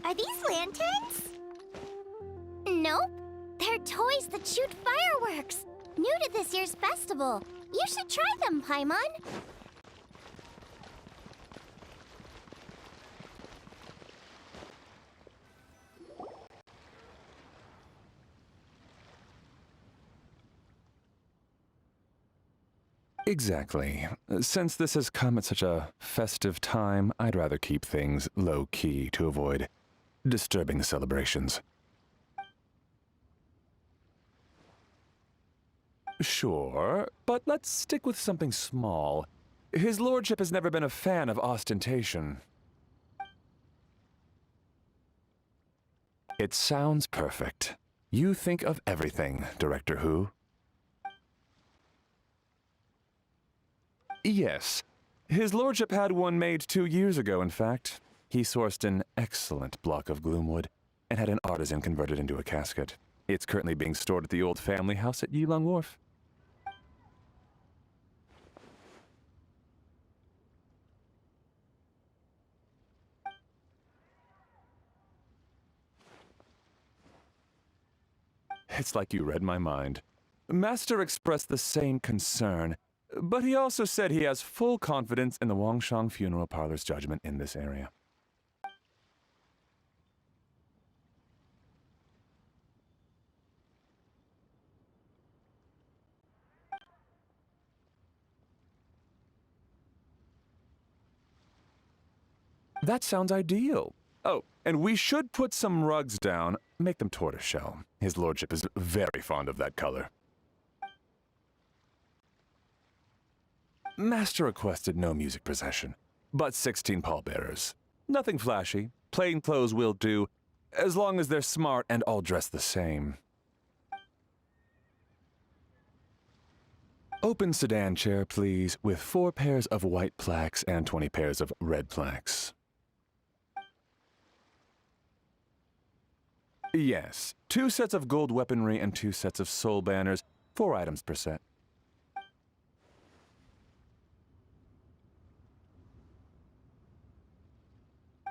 Are these lanterns? Nope. They're toys that shoot fireworks. New to this year's festival. You should try them, Paimon. Exactly. Since this has come at such a festive time, I'd rather keep things low-key to avoid disturbing the celebrations. Sure, but let's stick with something small. His lordship has never been a fan of ostentation. It sounds perfect. You think of everything, Director Who. Yes. His lordship had one made 2 years ago, in fact. He sourced an excellent block of gloomwood and had an artisan convert it into a casket. It's currently being stored at the old family house at Yilong Wharf. It's like you read my mind. Master expressed the same concern, but he also said he has full confidence in the Wangshang Funeral Parlor's judgment in this area. That sounds ideal. Oh, and we should put some rugs down. Make them tortoiseshell. His lordship is very fond of that color. Master requested no music procession, but 16 pallbearers. Nothing flashy. Plain clothes will do, as long as they're smart and all dressed the same. Open sedan chair, please, with 4 pairs of white plaques and 20 pairs of red plaques. Yes, 2 sets of gold weaponry and 2 sets of soul banners, 4 items per set.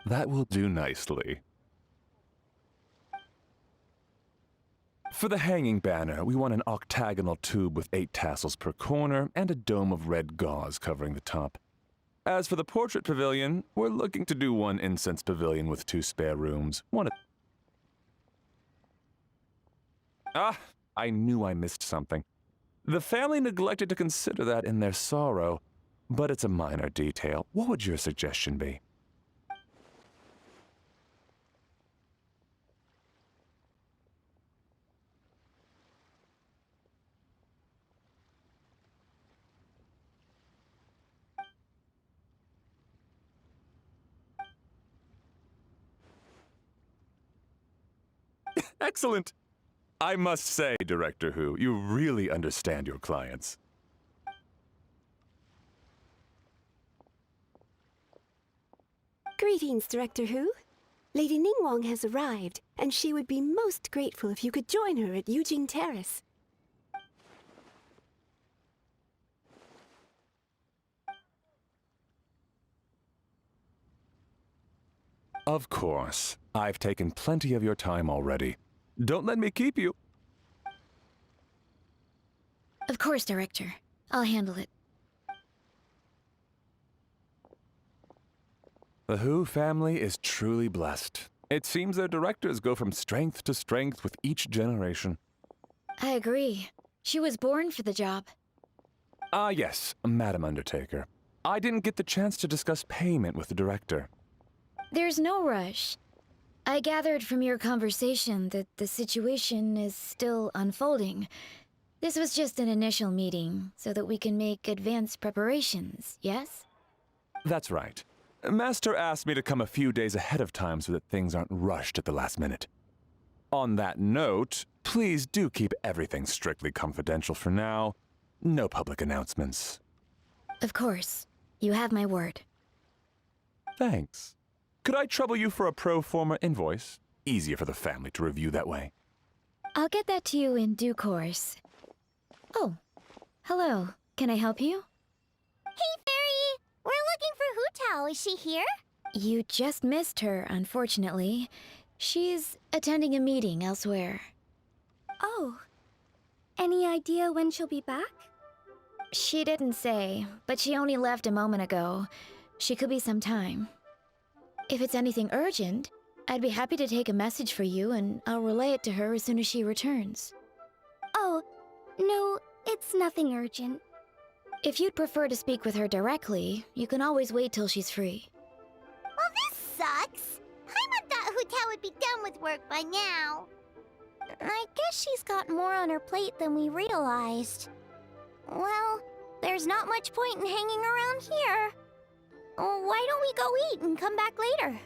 That will do nicely. For the hanging banner, we want an octagonal tube with 8 tassels per corner and a dome of red gauze covering the top. As for the portrait pavilion, we're looking to do 1 incense pavilion with 2 spare rooms. I knew I missed something. The family neglected to consider that in their sorrow, but it's a minor detail. What would your suggestion be? Excellent! I must say, Director Who, you really understand your clients. Greetings, Director Who. Lady Ningguang has arrived, and she would be most grateful if you could join her at Yujing Terrace. Of course. I've taken plenty of your time already. Don't let me keep you. Of course, Director. I'll handle it. The Who family is truly blessed. It seems their directors go from strength to strength with each generation. I agree. She was born for the job. Ah, yes, Madam Undertaker. I didn't get the chance to discuss payment with the director. There's no rush. I gathered from your conversation that the situation is still unfolding. This was just an initial meeting, so that we can make advanced preparations, yes? That's right. Master asked me to come a few days ahead of time so that things aren't rushed at the last minute. On that note, please do keep everything strictly confidential for now. No public announcements. Of course. You have my word. Thanks. Could I trouble you for a pro forma invoice? Easier for the family to review that way. I'll get that to you in due course. Oh, hello. Can I help you? Hey, Fairy! We're looking for Hu Tao. Is she here? You just missed her, unfortunately. She's attending a meeting elsewhere. Oh. Any idea when she'll be back? She didn't say, but she only left a moment ago. She could be some time. If it's anything urgent, I'd be happy to take a message for you and I'll relay it to her as soon as she returns. Oh, no, it's nothing urgent. If you'd prefer to speak with her directly, you can always wait till she's free. Well, this sucks. Paimon thought Hu Tao would be done with work by now. I guess she's got more on her plate than we realized. Well, there's not much point in hanging around here. Why don't we go eat and come back later?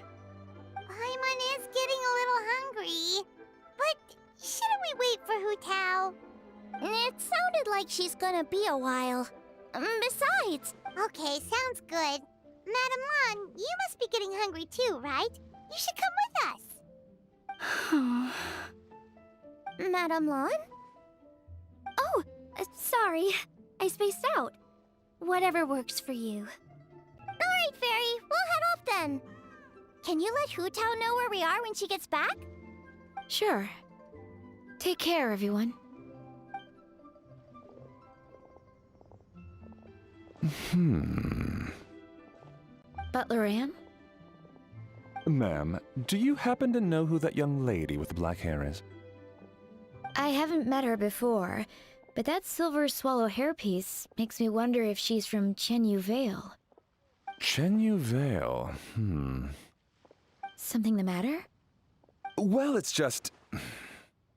Paimon is getting a little hungry. But shouldn't we wait for Hu Tao? It sounded like she's gonna be a while. Besides... Okay, sounds good. Madame Lan, you must be getting hungry too, right? You should come with us. Madame Lan? Oh, sorry. I spaced out. Whatever works for you. Alright, Fairy. We'll head off then. Can you let Hu Tao know where we are when she gets back? Sure. Take care, everyone. Butler Anne? Ma'am, do you happen to know who that young lady with the black hair is? I haven't met her before, but that silver swallow hairpiece makes me wonder if she's from Chenyu Vale. Chenyu Vale, Something the matter? Well, it's just...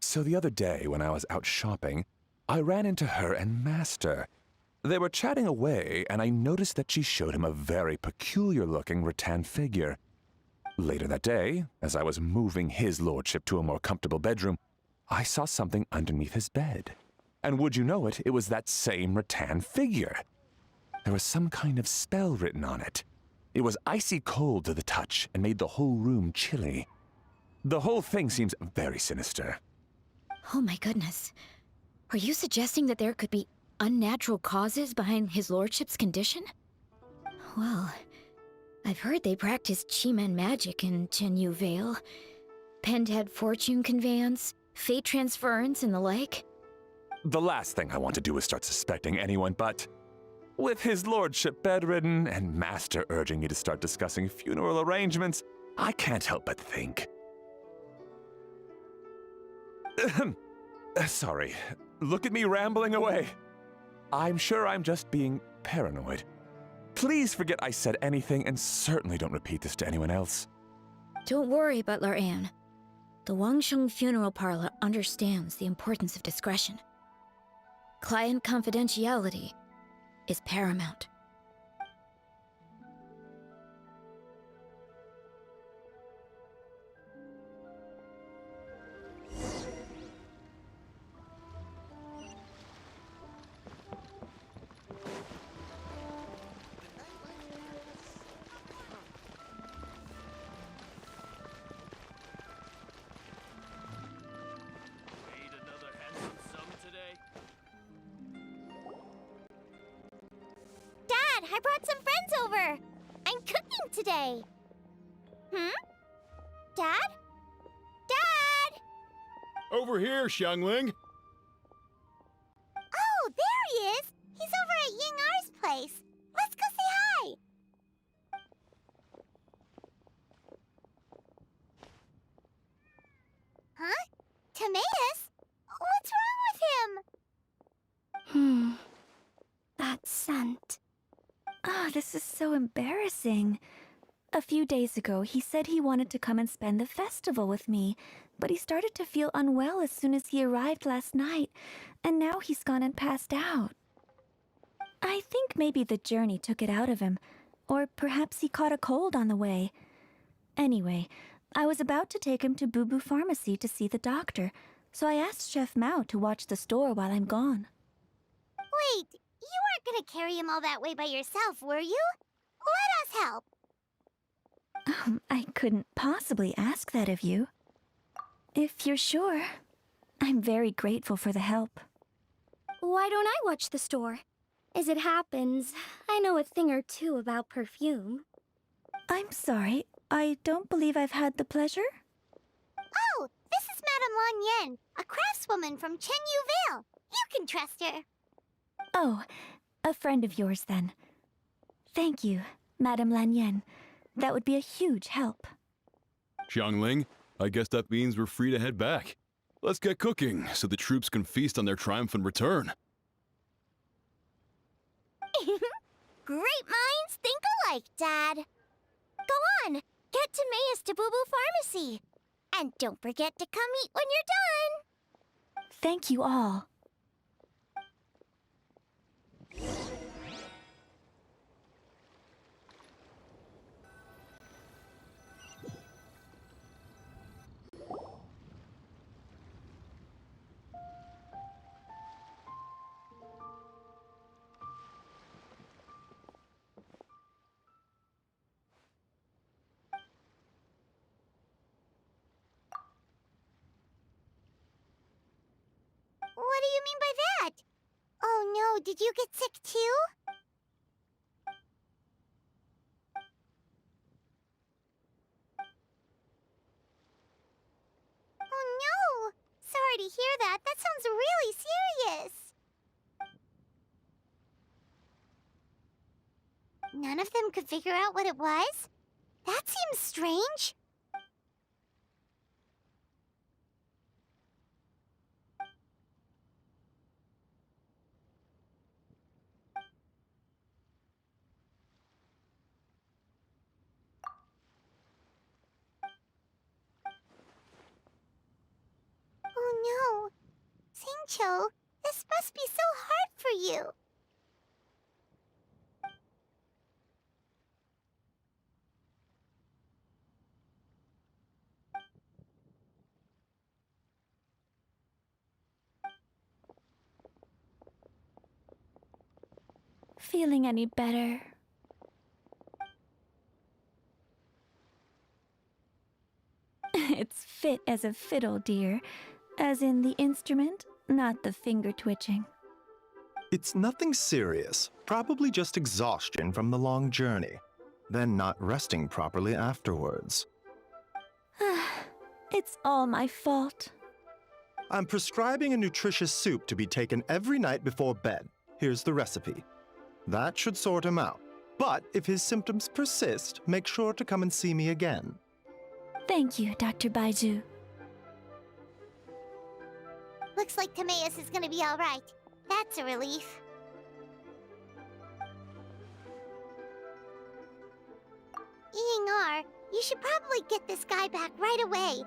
So the other day, when I was out shopping, I ran into her and Master. They were chatting away, and I noticed that she showed him a very peculiar-looking rattan figure. Later that day, as I was moving his lordship to a more comfortable bedroom, I saw something underneath his bed. And would you know it, it was that same rattan figure. There was some kind of spell written on it. It was icy cold to the touch and made the whole room chilly. The whole thing seems very sinister. Oh my goodness. Are you suggesting that there could be unnatural causes behind his lordship's condition? Well, I've heard they practice Chi-Men magic in Chenyu Vale. Pentad fortune conveyance, fate transference, and the like. The last thing I want to do is start suspecting anyone, but... With his lordship bedridden and Master urging me to start discussing funeral arrangements, I can't help but think. Sorry. Look at me rambling away. I'm sure I'm just being paranoid. Please forget I said anything and certainly don't repeat this to anyone else. Don't worry, Butler Anne. The Wangsheng Funeral Parlor understands the importance of discretion. Client confidentiality is paramount. Dad, I brought some friends over. I'm cooking today. Dad? Dad! Over here, Xiangling. Oh, there he is. He's over at Ying R's place. Let's go say hi. Huh? Timaeus? What's wrong with him? That scent. This is so embarrassing. A few days ago, he said he wanted to come and spend the festival with me, but he started to feel unwell as soon as he arrived last night, and now he's gone and passed out. I think maybe the journey took it out of him, or perhaps he caught a cold on the way. Anyway, I was about to take him to Boo Boo Pharmacy to see the doctor, so I asked Chef Mao to watch the store while I'm gone. Wait, you weren't gonna carry him all that way by yourself, were you? Let us help. I couldn't possibly ask that of you. If you're sure, I'm very grateful for the help. Why don't I watch the store? As it happens, I know a thing or two about perfume. I'm sorry. I don't believe I've had the pleasure. Oh, this is Madame Lan Yen, a craftswoman from Chenyu Vale. You can trust her. Oh, a friend of yours then. Thank you, Madame Lan Yen. That would be a huge help. Xiangling, I guess that means we're free to head back. Let's get cooking so the troops can feast on their triumphant return. Great minds think alike, Dad. Go on, get to Mayus to Boo Boo Pharmacy. And don't forget to come eat when you're done. Thank you all. What do you mean by that? Oh no, did you get sick too? Oh no! Sorry to hear that. That sounds really serious. None of them could figure out what it was? That seems strange. Oh no. Singcho, this must be so hard for you. Feeling any better? It's fit as a fiddle, dear. As in the instrument, not the finger twitching. It's nothing serious, probably just exhaustion from the long journey, then not resting properly afterwards. It's all my fault. I'm prescribing a nutritious soup to be taken every night before bed. Here's the recipe. That should sort him out. But if his symptoms persist, make sure to come and see me again. Thank you, Dr. Baiju. Looks like Timaeus is gonna be alright. That's a relief. Ying-ar, you should probably get this guy back right away.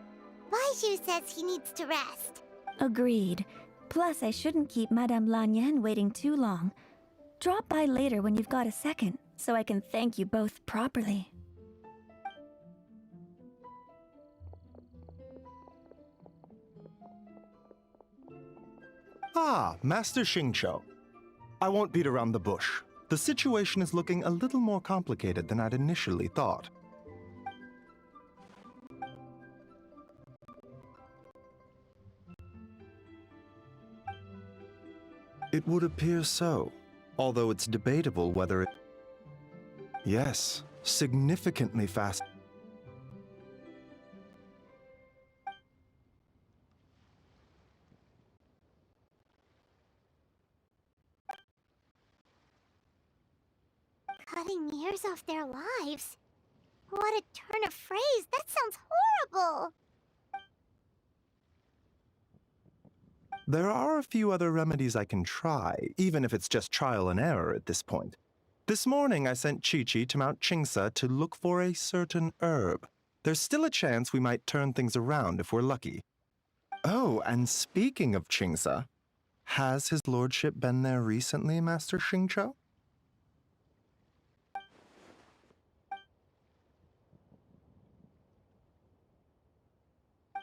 Baiju says he needs to rest. Agreed. Plus, I shouldn't keep Madame Lan Yen waiting too long. Drop by later when you've got a second, so I can thank you both properly. Ah, Master Xingqiu. I won't beat around the bush. The situation is looking a little more complicated than I'd initially thought. It would appear so, although it's debatable whether it... Yes, significantly fast. Cutting years off their lives? What a turn of phrase! That sounds horrible! There are a few other remedies I can try, even if it's just trial and error at this point. This morning I sent Chi-Chi to Mount Qingsa to look for a certain herb. There's still a chance we might turn things around if we're lucky. Oh, and speaking of Qingsa, has his lordship been there recently, Master Xingqiu?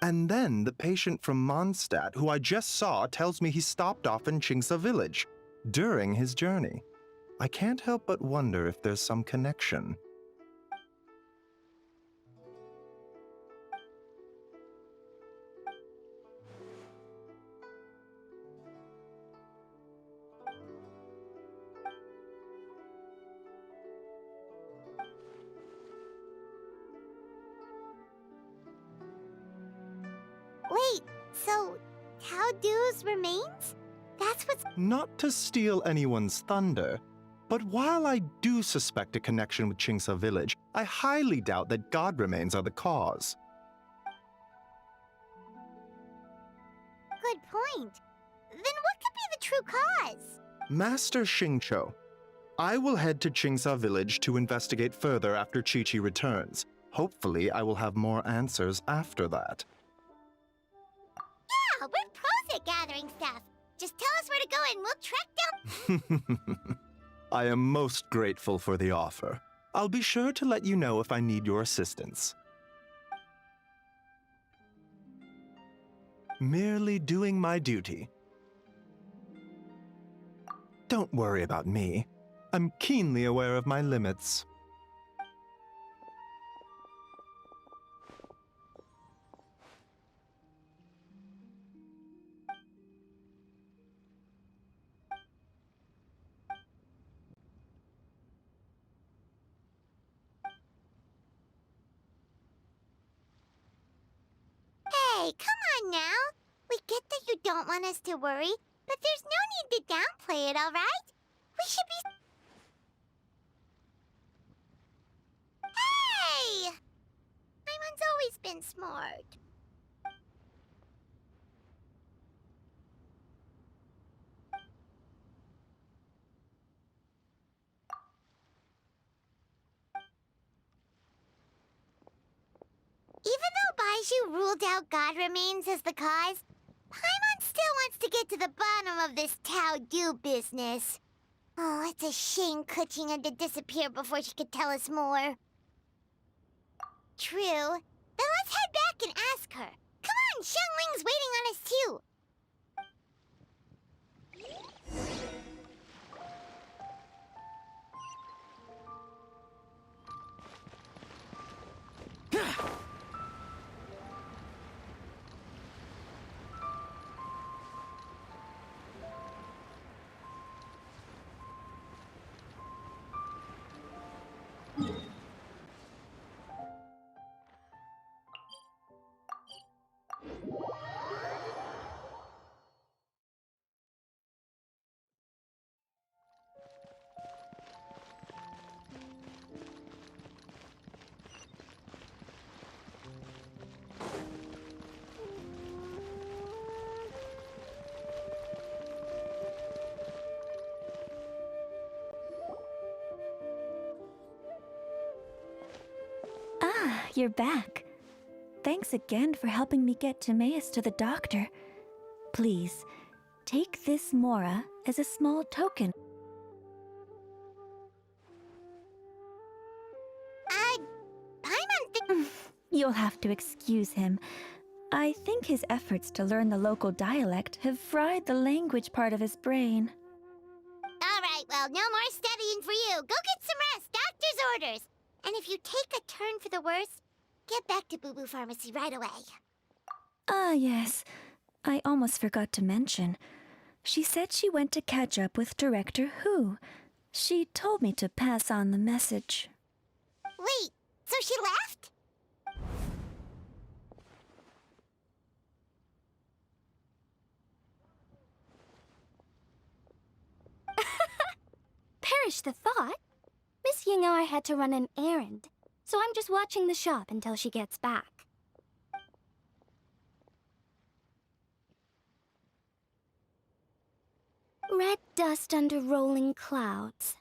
And then the patient from Mondstadt, who I just saw, tells me he stopped off in Qingsa village during his journey. I can't help but wonder if there's some connection. Wait, so Tao Du's remains? That's what's... Not to steal anyone's thunder, but while I do suspect a connection with Chingsa village, I highly doubt that god remains are the cause. Good point. Then what could be the true cause? Master Xingqiu, I will head to Chingsa village to investigate further after Chi-Chi returns. Hopefully, I will have more answers after that. Yeah, we're pros at gathering stuff. Just tell us where to go and we'll track down... I am most grateful for the offer. I'll be sure to let you know if I need your assistance. Merely doing my duty. Don't worry about me. I'm keenly aware of my limits. Hey, come on now. We get that you don't want us to worry, but there's no need to downplay it, all right? We should be... Hey! Paimon's always been smart. Even though Baizhu ruled out God remains as the cause, Paimon still wants to get to the bottom of this Tao Du business. Oh, it's a shame Kuching had to disappear before she could tell us more. True. Then let's head back and ask her. Come on, Xiangling's waiting on us too. Ah, you're back. Thanks again for helping me get Timaeus to the doctor. Please, take this Mora as a small token. Paimon You'll have to excuse him. I think his efforts to learn the local dialect have fried the language part of his brain. All right, well, no more studying for you. Go get some rest. Doctor's orders. And if you take a turn for the worse, get back to Boo Boo Pharmacy right away. Ah, yes. I almost forgot to mention. She said she went to catch up with Director Hu. She told me to pass on the message. Wait, so she left? Perish the thought. Miss Ying'ar had to run an errand, so I'm just watching the shop until she gets back. Red dust under rolling clouds.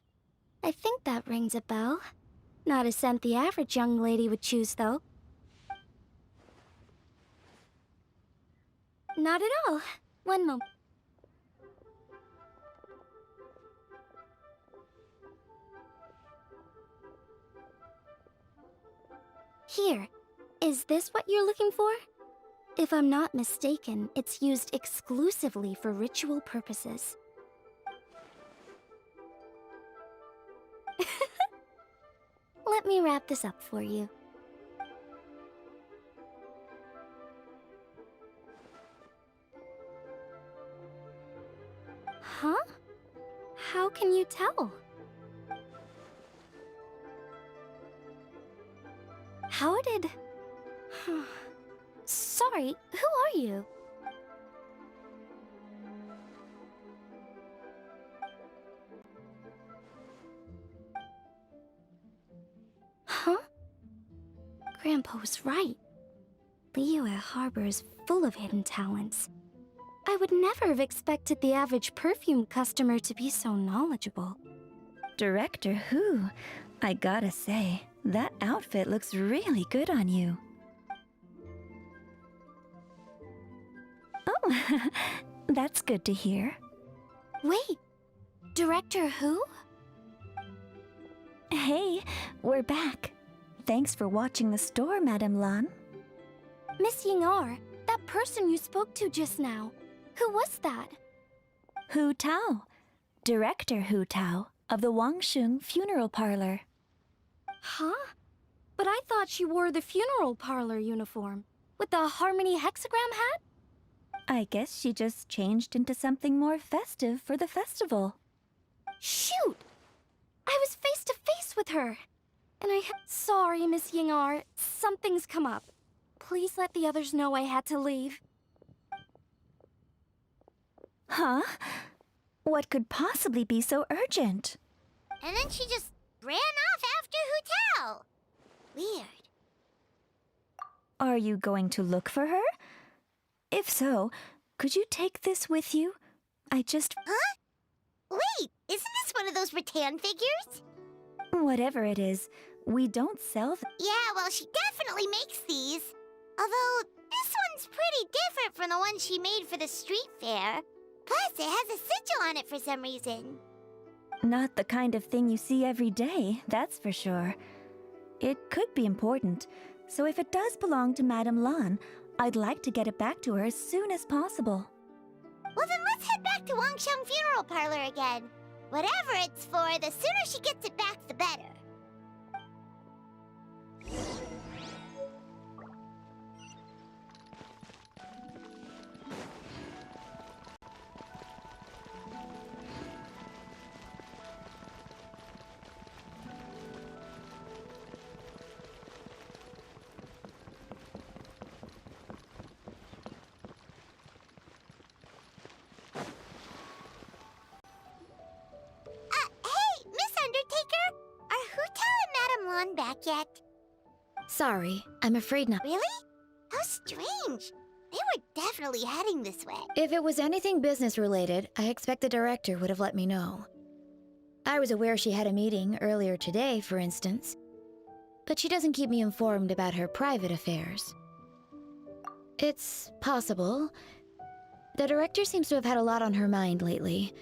I think that rings a bell. Not a scent the average young lady would choose, though. Not at all. One moment. Here, is this what you're looking for? If I'm not mistaken, it's used exclusively for ritual purposes. Let me wrap this up for you. Huh? How can you tell? How did... Sorry, who are you? Huh? Grandpa was right. Leo at Harbor is full of hidden talents. I would never have expected the average perfume customer to be so knowledgeable. Director Who? I gotta say, that outfit looks really good on you. Oh, that's good to hear. Wait, Director Who? Hey, we're back. Thanks for watching the store, Madame Lan. Miss Ying-ar, that person you spoke to just now. Who was that? Hu Tao, Director Hu Tao of the Wangsheng Funeral Parlor. Huh? But I thought she wore the funeral parlor uniform. With the Harmony hexagram hat? I guess she just changed into something more festive for the festival. Shoot! I was face to face with her. And Sorry, Miss Ying-ar. Something's come up. Please let the others know I had to leave. Huh? What could possibly be so urgent? And then she just ran off after Hu Tao. Weird. Are you going to look for her? If so, could you take this with you? Huh? Wait, isn't this one of those rattan figures? Whatever it is, we don't sell them. Yeah, well, she definitely makes these. Although, this one's pretty different from the one she made for the street fair. Plus, it has a sigil on it for some reason. Not the kind of thing you see every day, that's for sure. It could be important, so if it does belong to Madame Lan, I'd like to get it back to her as soon as possible. Well, then let's head back to Wangsheng Funeral Parlor again. Whatever it's for, the sooner she gets it back, the better. Hey, Miss Undertaker! Are Hu Tao and Madame Lan back yet? Sorry, I'm afraid not. Really? How strange. They were definitely heading this way. If it was anything business related, I expect the director would have let me know. I was aware she had a meeting earlier today, for instance. But she doesn't keep me informed about her private affairs. It's possible. The director seems to have had a lot on her mind lately.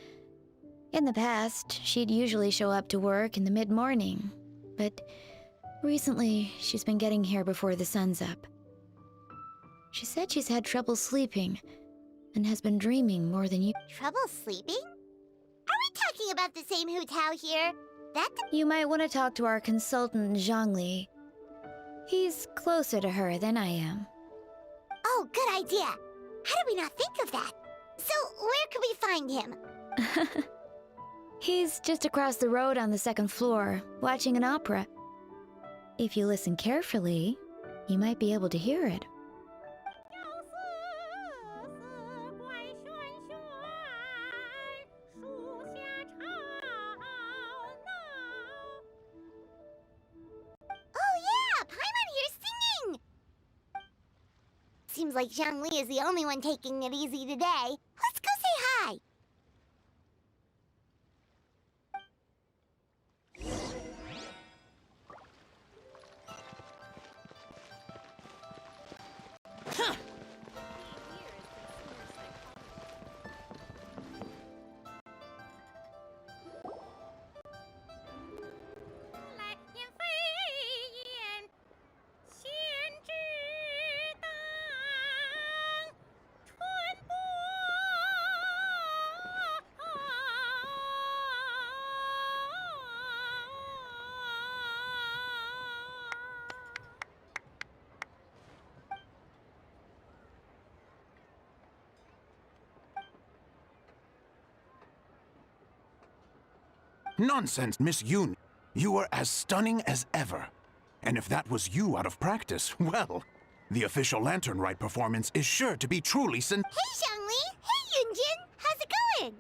In the past, she'd usually show up to work in the mid-morning. But recently, she's been getting here before the sun's up. She said she's had trouble sleeping and has been dreaming more than you. Trouble sleeping? Are we talking about the same Hu Tao here? You might want to talk to our consultant, Zhongli. He's closer to her than I am. Oh, good idea. How did we not think of that? So, where can we find him? He's just across the road on the second floor, watching an opera. If you listen carefully, you might be able to hear it. Oh yeah, Paimon here's singing! Seems like Zhongli is the only one taking it easy today. Let's go say hi! Nonsense, Miss Yoon. You are as stunning as ever. And if that was you out of practice, well, The official Lantern Rite performance is sure to be truly Hey, Xiangli! Hey, Yunjin! How's it going?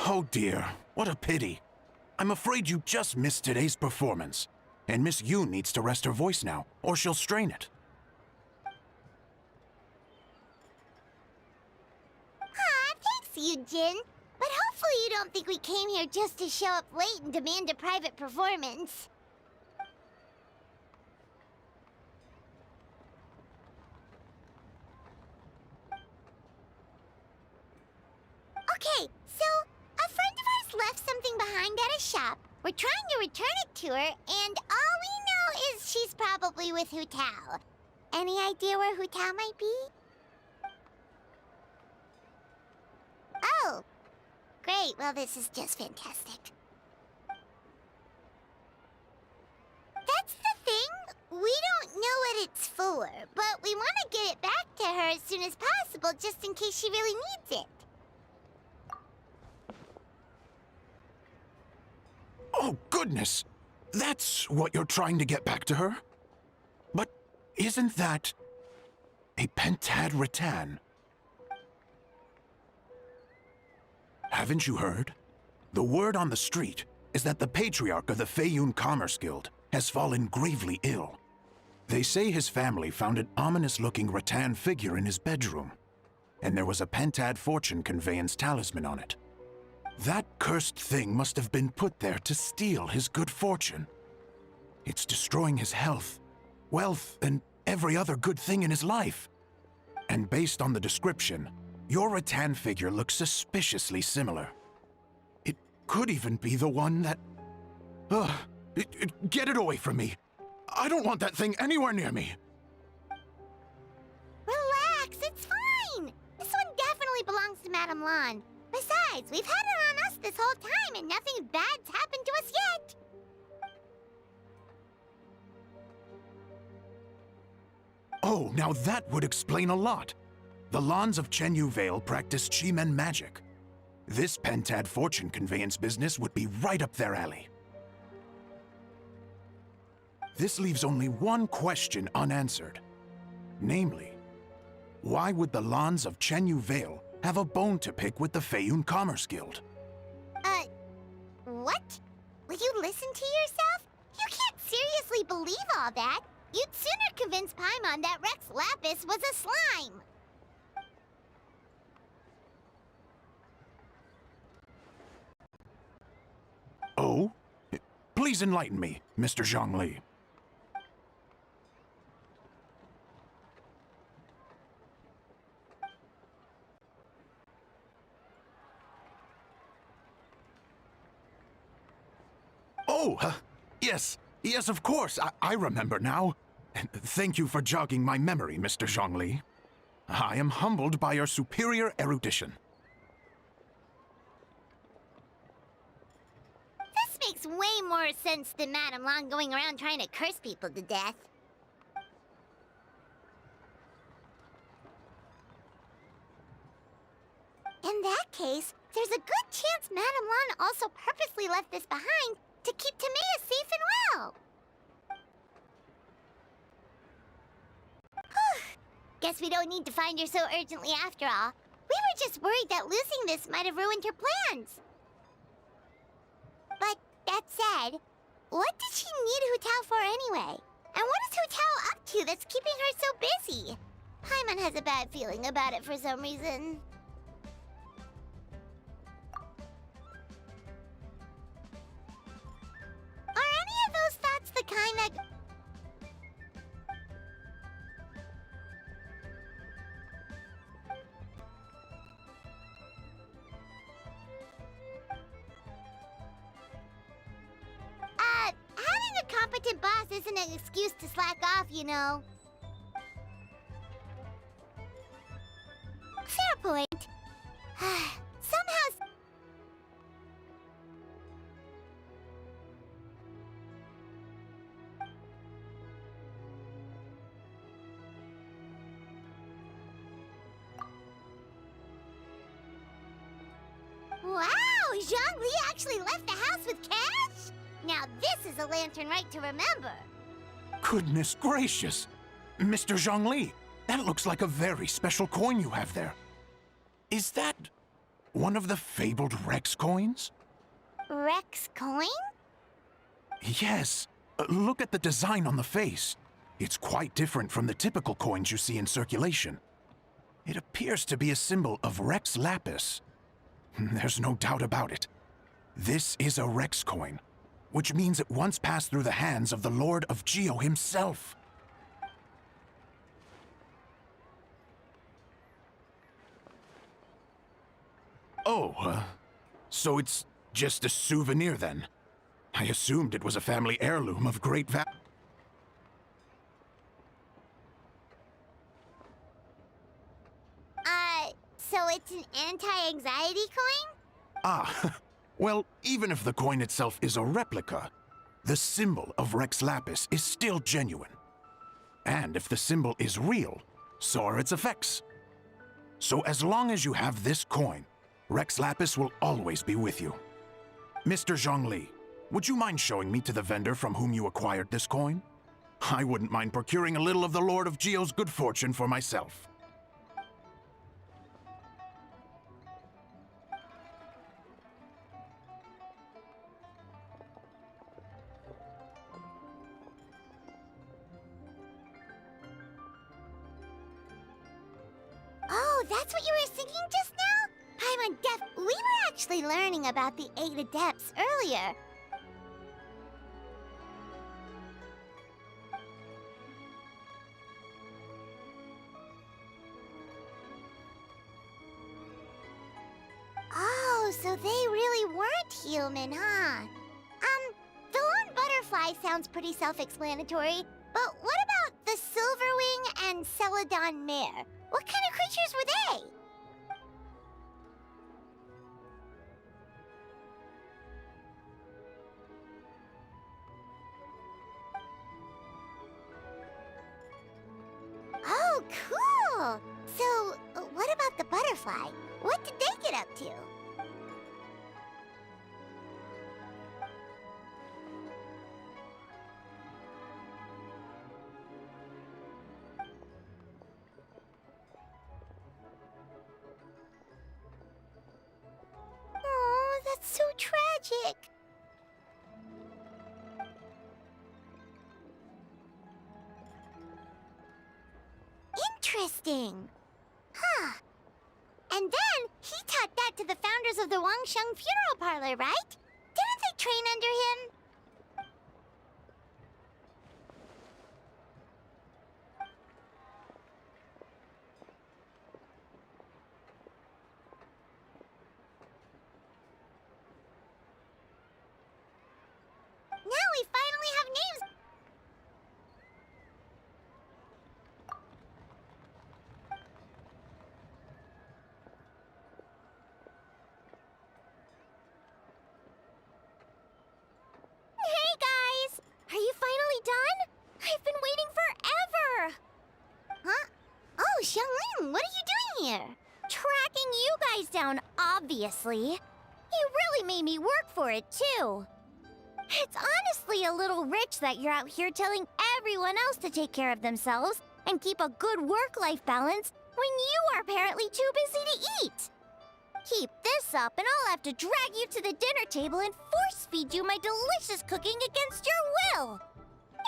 Oh dear, what a pity. I'm afraid you just missed today's performance. And Miss Yoon needs to rest her voice now, or she'll strain it. Aw, thanks, Yunjin. But hopefully you don't think we came here just to show up late and demand a private performance. Okay, so a friend of ours left something behind at a shop. We're trying to return it to her, and all we know is she's probably with Hu Tao. Any idea where Hu Tao might be? Oh, great. Well, this is just fantastic. That's the thing. We don't know what it's for, but we want to get it back to her as soon as possible just in case she really needs it. Oh, goodness! That's what you're trying to get back to her? But isn't that a pentad rattan? Haven't you heard? The word on the street is that the patriarch of the Feiyun Commerce Guild has fallen gravely ill. They say his family found an ominous-looking rattan figure in his bedroom, and there was a pentad fortune conveyance talisman on it. That cursed thing must have been put there to steal his good fortune. It's destroying his health, wealth, and every other good thing in his life. And based on the description, your rattan figure looks suspiciously similar. It could even be the one that... get it away from me! I don't want that thing anywhere near me! Relax, it's fine! This one definitely belongs to Madame Lan. Besides, we've had it on us this whole time and nothing bad's happened to us yet! Oh, now that would explain a lot. The Lans of Chenyu Vale practice Chi-Men magic. This pentad fortune conveyance business would be right up their alley. This leaves only one question unanswered. Namely, why would the Lans of Chenyu Vale have a bone to pick with the Feiyun Commerce Guild? What? Will you listen to yourself? You can't seriously believe all that. You'd sooner convince Paimon that Rex Lapis was a slime. Oh? Please enlighten me, Mr. Zhongli. Oh, yes, of course. I remember now. Thank you for jogging my memory, Mr. Zhongli. I am humbled by your superior erudition. This makes way more sense than Madame Lan going around trying to curse people to death. In that case, there's a good chance Madame Lan also purposely left this behind to keep Timea safe and well. Guess we don't need to find her so urgently after all. We were just worried that losing this might have ruined her plans. But that said, what did she need Hu Tao for anyway? And what is Hu Tao up to that's keeping her so busy? Paimon has a bad feeling about it for some reason. Are any of those thoughts the kind that... having a competent boss isn't an excuse to slack off, you know. Fair point. Somehow... Zhongli actually left the house with cash? Now this is a Lantern Rite to remember. Goodness gracious! Mr. Zhongli, that looks like a very special coin you have there. Is that one of the fabled Rex coins? Rex coin? Yes. Look at the design on the face. It's quite different from the typical coins you see in circulation. It appears to be a symbol of Rex Lapis. There's no doubt about it. This is a Rex coin, which means it once passed through the hands of the Lord of Geo himself. Oh, so it's just a souvenir then? I assumed it was a family heirloom of great value. So it's an anti-anxiety coin? Ah, well, even if the coin itself is a replica, the symbol of Rex Lapis is still genuine. And if the symbol is real, so are its effects. So as long as you have this coin, Rex Lapis will always be with you. Mr. Zhongli, would you mind showing me to the vendor from whom you acquired this coin? I wouldn't mind procuring a little of the Lord of Geo's good fortune for myself. Oh, that's what you were singing just now? Paimon we were actually learning about the 8 Adepts earlier. Oh, so they really weren't human, huh? The lone butterfly sounds pretty self-explanatory, but what about the Silverwing and Celadon mare? What kind of creatures were they? Oh, cool! So, what about the butterfly? What did they get up to? Oh, that's so tragic. Interesting. Huh. And then he taught that to the founders of the Wangsheng Funeral Parlor, right? Didn't they train under him? Now we finally have names. Hey guys! Are you finally done? I've been waiting forever! Huh? Oh, Xiangling, what are you doing here? Tracking you guys down, obviously. You really made me work for it, too. It's honestly a little rich that you're out here telling everyone else to take care of themselves and keep a good work-life balance when you are apparently too busy to eat. Keep this up and I'll have to drag you to the dinner table and force-feed you my delicious cooking against your will.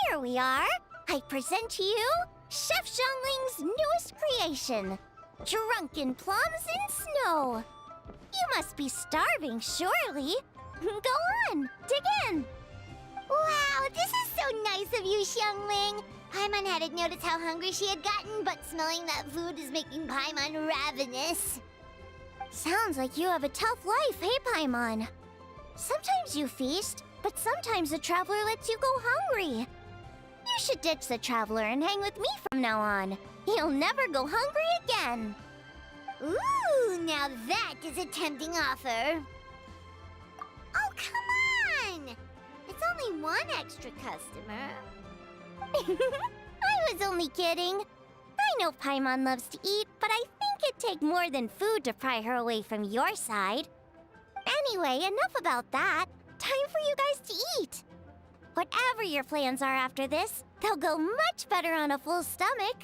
Here we are. I present to you Chef Zhongling's newest creation, Drunken Plums in Snow. You must be starving, surely. Go on, dig in. Wow, this is so nice of you, Xiangling. Paimon hadn't noticed how hungry she had gotten, but smelling that food is making Paimon ravenous. Sounds like you have a tough life, hey, Paimon? Sometimes you feast, but sometimes the traveler lets you go hungry. You should ditch the traveler and hang with me from now on. You'll never go hungry again. Ooh, now that is a tempting offer. Oh, come on! It's only one extra customer. I was only kidding. I know Paimon loves to eat, but I think it'd take more than food to pry her away from your side. Anyway, enough about that. Time for you guys to eat. Whatever your plans are after this, they'll go much better on a full stomach.